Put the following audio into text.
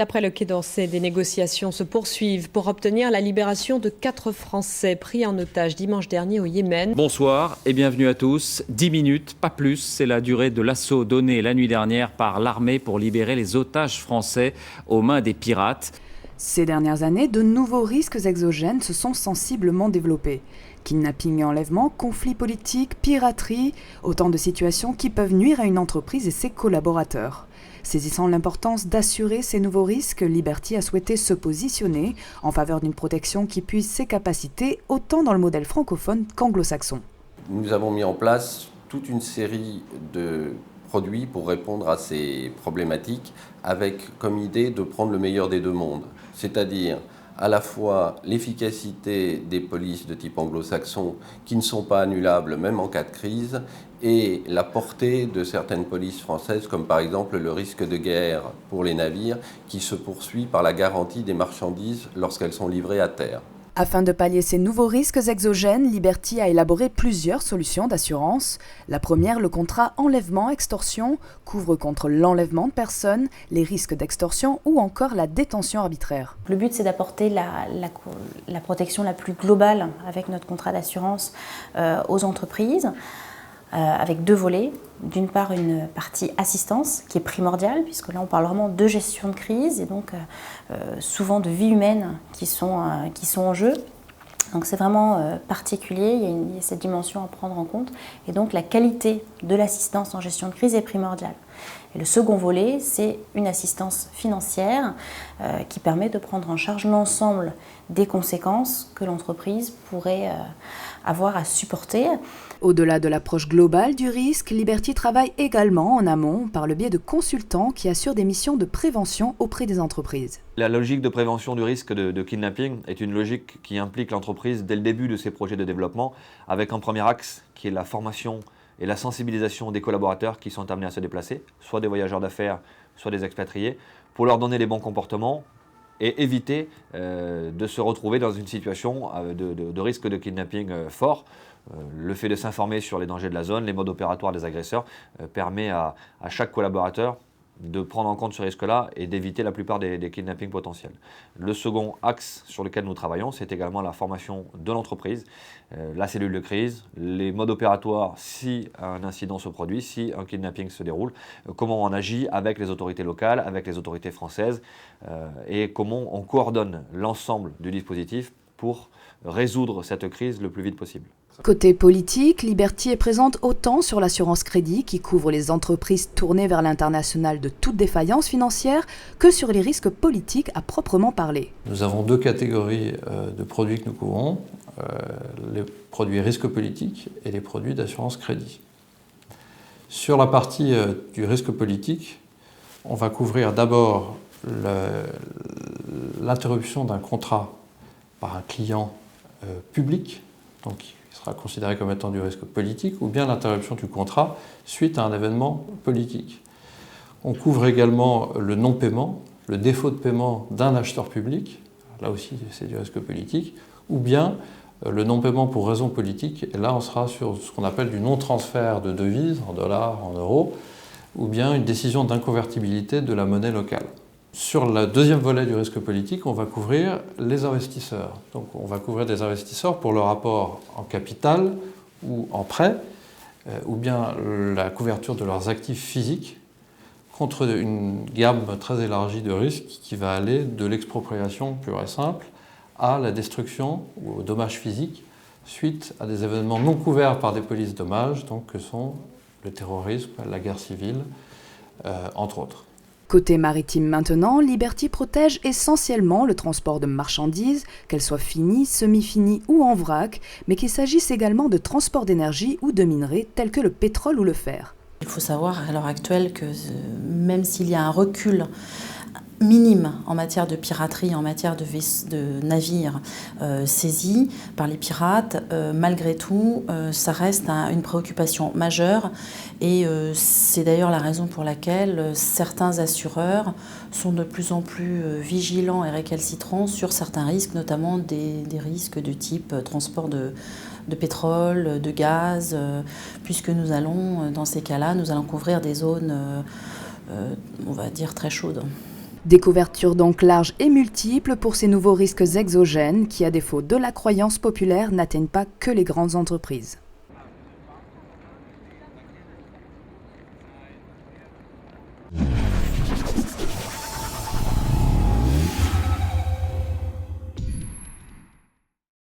D'après le Quai d'Orsay, des négociations se poursuivent pour obtenir la libération de 4 Français pris en otage dimanche dernier au Yémen. Bonsoir et bienvenue à tous. 10 minutes, pas plus, c'est la durée de l'assaut donné la nuit dernière par l'armée pour libérer les otages français aux mains des pirates. Ces dernières années, de nouveaux risques exogènes se sont sensiblement développés. Kidnapping et enlèvement, conflits politiques, piraterie, autant de situations qui peuvent nuire à une entreprise et ses collaborateurs. Saisissant l'importance d'assurer ces nouveaux risques, Liberty a souhaité se positionner en faveur d'une protection qui puise ses capacités autant dans le modèle francophone qu'anglo-saxon. Nous avons mis en place toute une série de produits pour répondre à ces problématiques avec comme idée de prendre le meilleur des deux mondes, c'est-à-dire à la fois l'efficacité des polices de type anglo-saxon qui ne sont pas annulables même en cas de crise et la portée de certaines polices françaises comme par exemple le risque de guerre pour les navires qui se poursuit par la garantie des marchandises lorsqu'elles sont livrées à terre. Afin de pallier ces nouveaux risques exogènes, Liberty a élaboré plusieurs solutions d'assurance. La première, le contrat enlèvement-extorsion, couvre contre l'enlèvement de personnes, les risques d'extorsion ou encore la détention arbitraire. Le but, c'est d'apporter la protection la plus globale avec notre contrat d'assurance aux entreprises, avec 2 volets. D'une part, une partie assistance qui est primordiale, puisque là on parle vraiment de gestion de crise et donc souvent de vies humaines qui sont en jeu. Donc c'est vraiment particulier, il y a cette dimension à prendre en compte et donc la qualité de l'assistance en gestion de crise est primordiale. Et le second volet, c'est une assistance financière qui permet de prendre en charge l'ensemble des conséquences que l'entreprise pourrait avoir à supporter. Au-delà de l'approche globale du risque, Liberty travaille également en amont par le biais de consultants qui assurent des missions de prévention auprès des entreprises. La logique de prévention du risque de kidnapping est une logique qui implique l'entreprise dès le début de ses projets de développement avec un premier axe qui est la formation et la sensibilisation des collaborateurs qui sont amenés à se déplacer, soit des voyageurs d'affaires, soit des expatriés, pour leur donner les bons comportements et éviter de se retrouver dans une situation de risque de kidnapping fort. Le fait de s'informer sur les dangers de la zone, les modes opératoires des agresseurs, permet à chaque collaborateur de prendre en compte ce risque-là et d'éviter la plupart des kidnappings potentiels. Le second axe sur lequel nous travaillons, c'est également la formation de l'entreprise, la cellule de crise, les modes opératoires si un incident se produit, si un kidnapping se déroule, comment on agit avec les autorités locales, avec les autorités françaises et comment on coordonne l'ensemble du dispositif pour résoudre cette crise le plus vite possible. Côté politique, Liberty est présente autant sur l'assurance crédit qui couvre les entreprises tournées vers l'international de toute défaillance financière que sur les risques politiques à proprement parler. Nous avons 2 catégories de produits que nous couvrons, les produits risques politiques et les produits d'assurance crédit. Sur la partie du risque politique, on va couvrir d'abord l'interruption d'un contrat par un client public, donc qui sera considéré comme étant du risque politique, ou bien l'interruption du contrat suite à un événement politique. On couvre également le non-paiement, le défaut de paiement d'un acheteur public, là aussi c'est du risque politique, ou bien le non-paiement pour raison politique, et là on sera sur ce qu'on appelle du non-transfert de devises, en dollars, en euros, ou bien une décision d'inconvertibilité de la monnaie locale. Sur le deuxième volet du risque politique, on va couvrir les investisseurs. Donc on va couvrir des investisseurs pour le rapport en capital ou en prêt, ou bien la couverture de leurs actifs physiques contre une gamme très élargie de risques qui va aller de l'expropriation pure et simple à la destruction ou au dommage physique suite à des événements non couverts par des polices dommages, donc que sont le terrorisme, la guerre civile, entre autres. Côté maritime maintenant, Liberty protège essentiellement le transport de marchandises, qu'elles soient finies, semi-finies ou en vrac, mais qu'il s'agisse également de transport d'énergie ou de minerais tels que le pétrole ou le fer. Il faut savoir à l'heure actuelle que même s'il y a un recul minime en matière de piraterie, en matière de navires saisis par les pirates, malgré tout, ça reste une préoccupation majeure et c'est d'ailleurs la raison pour laquelle certains assureurs sont de plus en plus vigilants et récalcitrants sur certains risques, notamment des risques de type transport de pétrole, de gaz, puisque nous allons, dans ces cas-là, nous allons couvrir des zones, on va dire, très chaudes. Des couvertures donc larges et multiples pour ces nouveaux risques exogènes qui, à défaut de la croyance populaire, n'atteignent pas que les grandes entreprises.